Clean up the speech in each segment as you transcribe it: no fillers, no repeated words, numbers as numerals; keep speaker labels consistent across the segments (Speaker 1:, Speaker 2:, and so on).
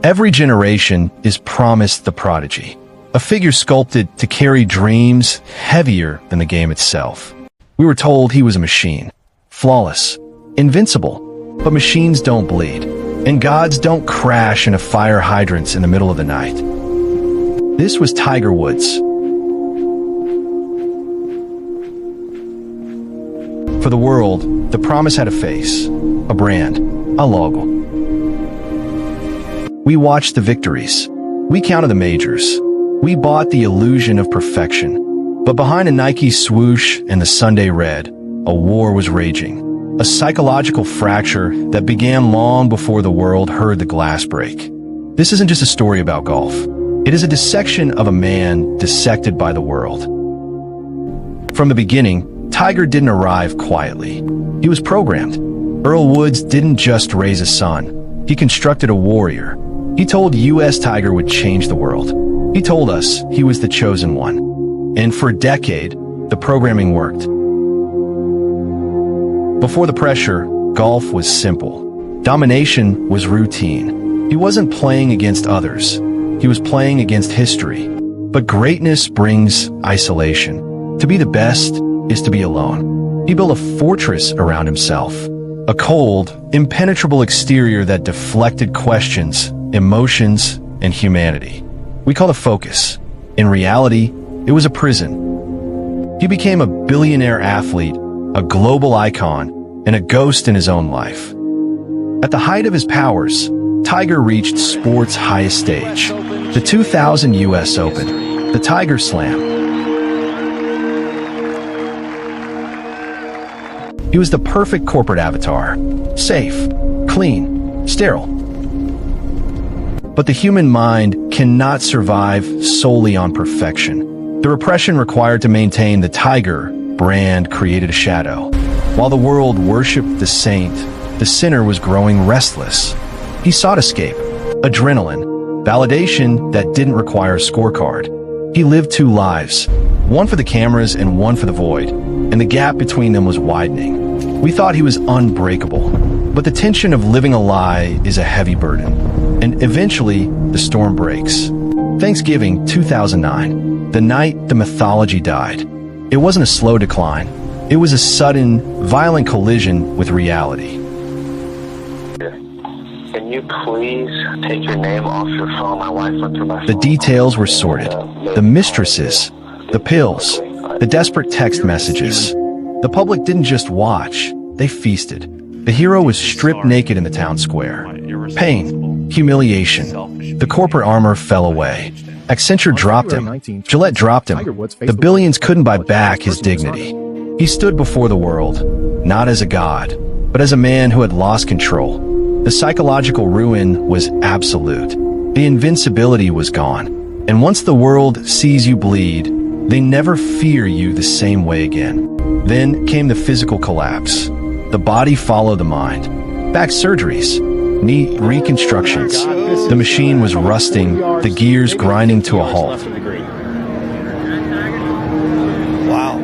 Speaker 1: Every generation is promised the prodigy, a figure sculpted to carry dreams heavier than the game itself. We were told he was a machine, flawless, invincible, but machines don't bleed, and gods don't crash into fire hydrants in the middle of the night. This was Tiger Woods. For the world, the promise had a face, a brand, a logo. We watched the victories. We counted the majors. We bought the illusion of perfection. But behind a Nike swoosh and the Sunday red, a war was raging. A psychological fracture that began long before the world heard the glass break. This isn't just a story about golf. It is a dissection of a man dissected by the world. From the beginning, Tiger didn't arrive quietly. He was programmed. Earl Woods didn't just raise a son. He constructed a warrior. He told U.S. Tiger would change the world. He told us he was the chosen one. And for a decade, the programming worked. Before the pressure, golf was simple. Domination was routine. He wasn't playing against others. He was playing against history. But greatness brings isolation. To be the best is to be alone. He built a fortress around himself. A cold, impenetrable exterior that deflected questions, emotions, and humanity. We call it focus. In reality, it was a prison. He became a billionaire athlete, a global icon, and a ghost in his own life. At the height of his powers, Tiger reached sport's highest stage. The 2000 U.S. Open, the Tiger Slam. He was the perfect corporate avatar. Safe, clean, sterile. But the human mind cannot survive solely on perfection. The repression required to maintain the Tiger brand created a shadow. While the world worshipped the saint, the sinner was growing restless. He sought escape, adrenaline, validation that didn't require a scorecard. He lived two lives, one for the cameras and one for the void, and the gap between them was widening. We thought he was unbreakable, but the tension of living a lie is a heavy burden. And eventually, the storm breaks. Thanksgiving 2009, the night the mythology died. It wasn't a slow decline. It was a sudden, violent collision with reality.
Speaker 2: Can you please take your name off your phone? My wife went through my phone.
Speaker 1: The details were sorted. The mistresses, the pills, the desperate text messages. The public didn't just watch, they feasted. The hero was stripped naked in the town square. Pain, humiliation. The corporate armor fell away. Accenture dropped him. Gillette dropped him. The billions couldn't buy back his dignity. He stood before the world, not as a god, but as a man who had lost control. The psychological ruin was absolute. The invincibility was gone. And once the world sees you bleed, they never fear you the same way again. Then came the physical collapse. The body followed the mind. Back surgeries, knee reconstructions. The machine was rusting, the gears grinding to a halt.
Speaker 3: Wow.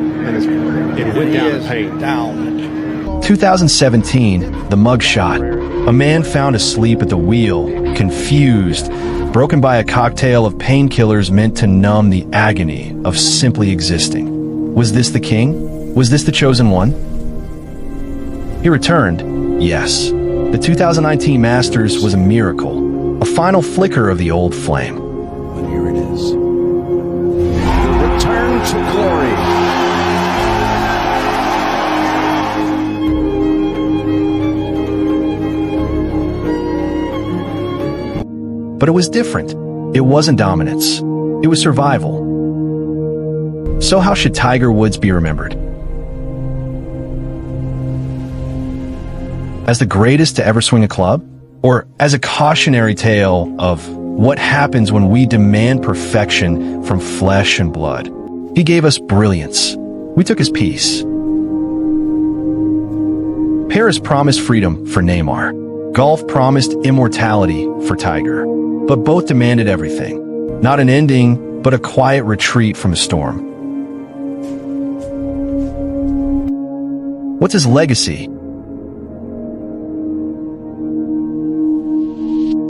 Speaker 3: It went down.
Speaker 1: 2017, the mugshot. A man found asleep at the wheel, confused, broken by a cocktail of painkillers meant to numb the agony of simply existing. Was this the king? Was this the chosen one? He returned, yes. The 2019 Masters was a miracle, a final flicker of the old flame.
Speaker 3: But here it is. The return to glory.
Speaker 1: But it was different. It wasn't dominance. It was survival. So how should Tiger Woods be remembered? As the greatest to ever swing a club? Or as a cautionary tale of what happens when we demand perfection from flesh and blood? He gave us brilliance. We took his peace. Paris promised freedom for Neymar. Golf promised immortality for Tiger. But both demanded everything. Not an ending, but a quiet retreat from a storm. What's his legacy?